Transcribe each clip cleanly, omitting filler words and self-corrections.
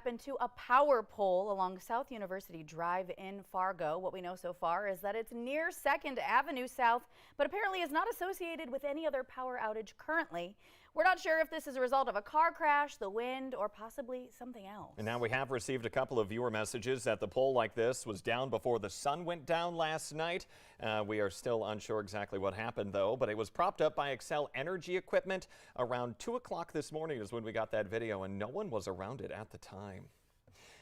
happened to a power pole along South University Drive in Fargo. What we know so far is that it's near 2nd Avenue South, but apparently is not associated with any other power outage currently. We're not sure if this is a result of a car crash, the wind, or possibly something else. And now we have received a couple of viewer messages that the pole like this was down before the sun went down last night. We are still unsure exactly what happened, though, but it was propped up by Excel Energy equipment. Around 2 o'clock this morning is when we got that video, and no one was around it at the time.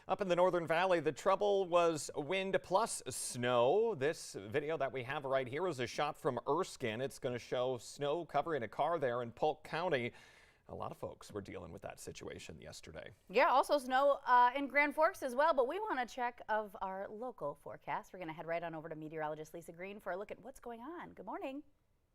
Up in the Northern Valley, the trouble was wind plus snow. This video that we have right here is a shot from Erskine. It's going to show snow covering a car there in Polk County. A lot of folks were dealing with that situation yesterday. Yeah, also snow in Grand Forks as well, but we want to check of our local forecast. We're going to head right on over to meteorologist Lisa Green for a look at what's going on. Good morning.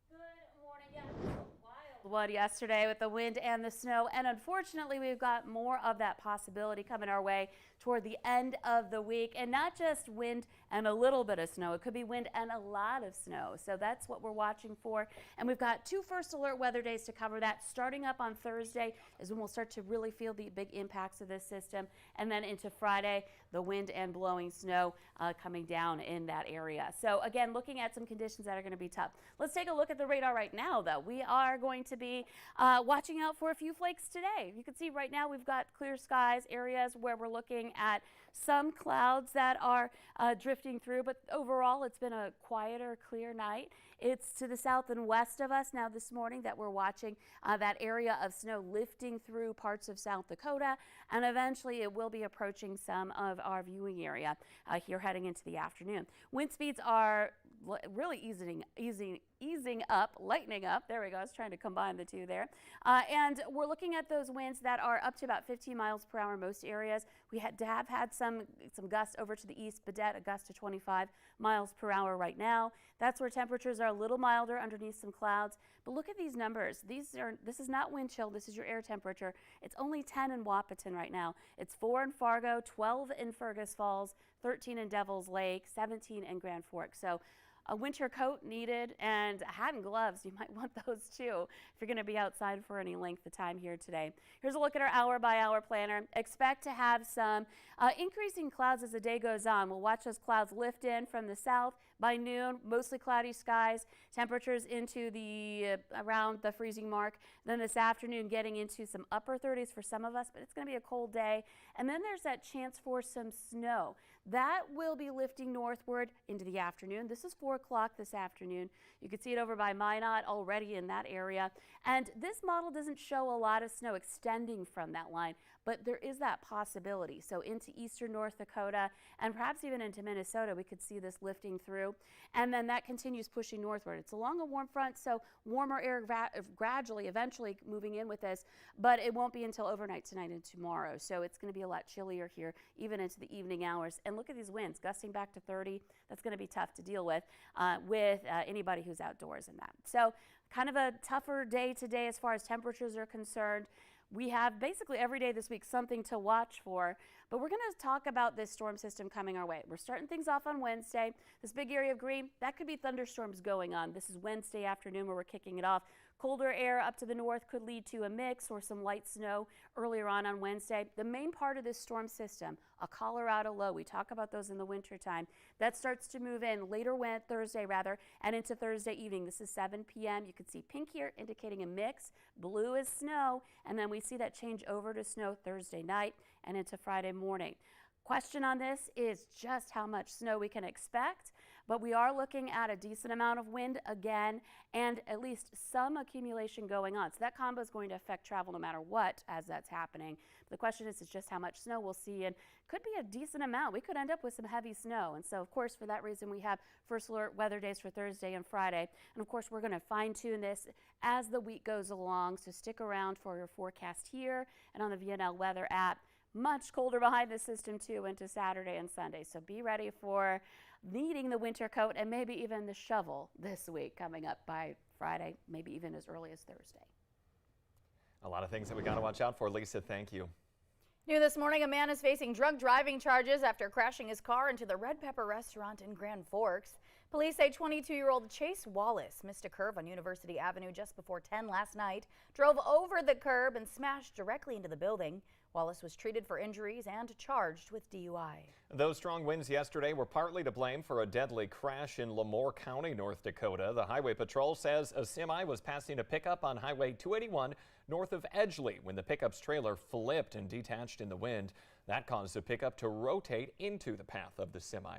Good morning. Yeah, it was a wild one yesterday with the wind and the snow, and unfortunately we've got more of that possibility coming our way toward the end of the week. And not just wind and a little bit of snow, it could be wind and a lot of snow. So that's what we're watching for. And we've got 2 first alert weather days to cover that. Starting up on Thursday is when we'll start to really feel the big impacts of this system, and then into Friday, the wind and blowing snow coming down in that area. So again, looking at some conditions that are going to be tough. Let's take a look at the radar right now, though. We are going to be watching out for a few flakes today. You can see right now we've got clear skies, areas where we're looking at some clouds that are drifting through, but overall it's been a quieter, clear night. It's to the south and west of us now this morning that we're watching that area of snow lifting through parts of South Dakota, and eventually it will be approaching some of our viewing area here heading into the afternoon. Wind speeds are really easing up, lightening up. There we go. I was trying to combine the two there. And we're looking at those winds that are up to about 15 miles per hour in most areas. We had some gusts over to the east, Baudette, a gust to 25 miles per hour right now. That's where temperatures are a little milder underneath some clouds. But look at these numbers. This is not wind chill. This is your air temperature. It's only 10 in Wahpeton right now. It's 4 in Fargo, 12 in Fergus Falls, 13 in Devil's Lake, 17 in Grand Forks. So a winter coat needed, and a hat and gloves. You might want those too if you're going to be outside for any length of time here today. Here's a look at our hour-by-hour planner. Expect to have some increasing clouds as the day goes on. We'll watch those clouds lift in from the south. By noon, mostly cloudy skies, temperatures into the around the freezing mark. Then this afternoon, getting into some upper 30s for some of us, but it's going to be a cold day. And then there's that chance for some snow. That will be lifting northward into the afternoon. This is 4 o'clock this afternoon. You can see it over by Minot already in that area. And this model doesn't show a lot of snow extending from that line, but there is that possibility. So into eastern North Dakota and perhaps even into Minnesota, we could see this lifting through. And then that continues pushing northward. It's along a warm front, so warmer air gradually, eventually moving in with this, but it won't be until overnight tonight and tomorrow. So it's going to be a lot chillier here, even into the evening hours. And look at these winds gusting back to 30. That's going to be tough to deal with anybody who's outdoors in that. So kind of a tougher day today as far as temperatures are concerned. We have basically every day this week something to watch for, but we're going to talk about this storm system coming our way. We're starting things off on Wednesday. This big area of green, that could be thunderstorms going on. This is Wednesday afternoon where we're kicking it off. Colder air up to the north could lead to a mix or some light snow earlier on Wednesday. The main part of this storm system, a Colorado low, we talk about those in the wintertime, that starts to move in later Thursday and into Thursday evening. This is 7 p.m. You can see pink here indicating a mix. Blue is snow, and then we see that change over to snow Thursday night and into Friday morning. Question on this is just how much snow we can expect, but we are looking at a decent amount of wind again and at least some accumulation going on. So that combo is going to affect travel no matter what as that's happening. But the question is just how much snow we'll see, and could be a decent amount. We could end up with some heavy snow. And so, of course, for that reason, we have first alert weather days for Thursday and Friday. And, of course, we're going to fine-tune this as the week goes along. So stick around for your forecast here and on the VNL Weather app. Much colder behind the system, too, into Saturday and Sunday. So be ready for needing the winter coat and maybe even the shovel this week coming up by Friday, maybe even as early as Thursday. A lot of things that we got to watch out for. Lisa, thank you. New this morning, a man is facing drug driving charges after crashing his car into the Red Pepper restaurant in Grand Forks. Police say 22-year-old Chase Wallace missed a curve on University Avenue just before 10 last night, drove over the curb and smashed directly into the building. Wallace was treated for injuries and charged with DUI. Those strong winds yesterday were partly to blame for a deadly crash in Lemoore County, North Dakota. The Highway Patrol says a semi was passing a pickup on Highway 281 north of Edgeley when the pickup's trailer flipped and detached in the wind. That caused the pickup to rotate into the path of the semi.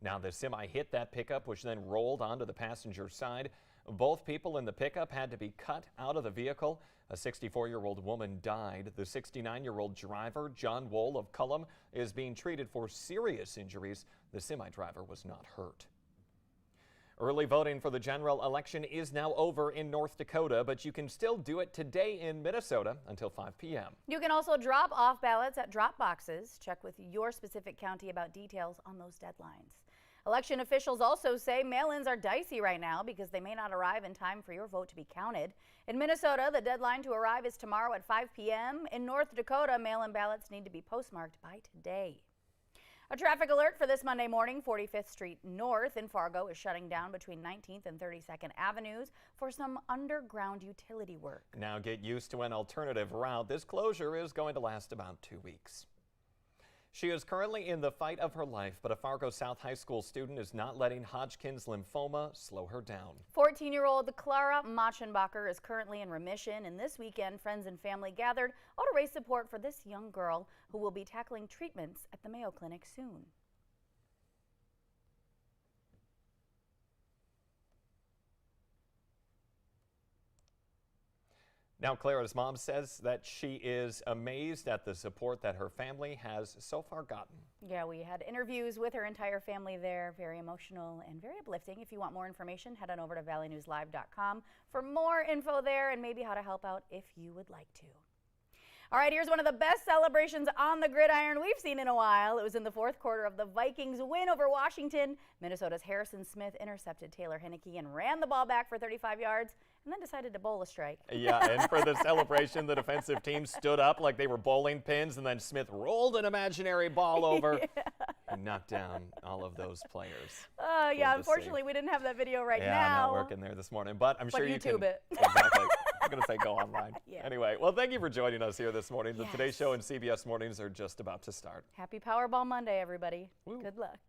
Now the semi hit that pickup, which then rolled onto the passenger side. Both people in the pickup had to be cut out of the vehicle. A 64-year-old woman died. The 69-year-old driver, John Wool of Cullum, is being treated for serious injuries. The semi-driver was not hurt. Early voting for the general election is now over in North Dakota, but you can still do it today in Minnesota until 5 p.m. You can also drop off ballots at drop boxes. Check with your specific county about details on those deadlines. Election officials also say mail-ins are dicey right now because they may not arrive in time for your vote to be counted. In Minnesota, the deadline to arrive is tomorrow at 5 p.m. In North Dakota, mail-in ballots need to be postmarked by today. A traffic alert for this Monday morning. 45th Street North in Fargo is shutting down between 19th and 32nd Avenues for some underground utility work. Now get used to an alternative route. This closure is going to last about 2 weeks. She is currently in the fight of her life, but a Fargo South High School student is not letting Hodgkin's lymphoma slow her down. 14-year-old Clara Machenbacher is currently in remission, and this weekend friends and family gathered to raise support for this young girl who will be tackling treatments at the Mayo Clinic soon. Now, Clara's mom says that she is amazed at the support that her family has so far gotten. Yeah, we had interviews with her entire family there. Very emotional and very uplifting. If you want more information, head on over to valleynewslive.com for more info there and maybe how to help out if you would like to. All right, here's one of the best celebrations on the gridiron we've seen in a while. It was in the fourth quarter of the Vikings win over Washington. Minnesota's Harrison Smith intercepted Taylor Heineke and ran the ball back for 35 yards and then decided to bowl a strike. Yeah, and for the celebration, the defensive team stood up like they were bowling pins, and then Smith rolled an imaginary ball over and knocked down all of those players. Yeah, unfortunately, we didn't have that video right now. Yeah, not working there this morning, but I'm sure you can. YouTube it. Exactly. I'm going to say go online. Yeah. Anyway, well, thank you for joining us here this morning. The Yes. Today Show and CBS Mornings are just about to start. Happy Powerball Monday, everybody. Woo. Good luck.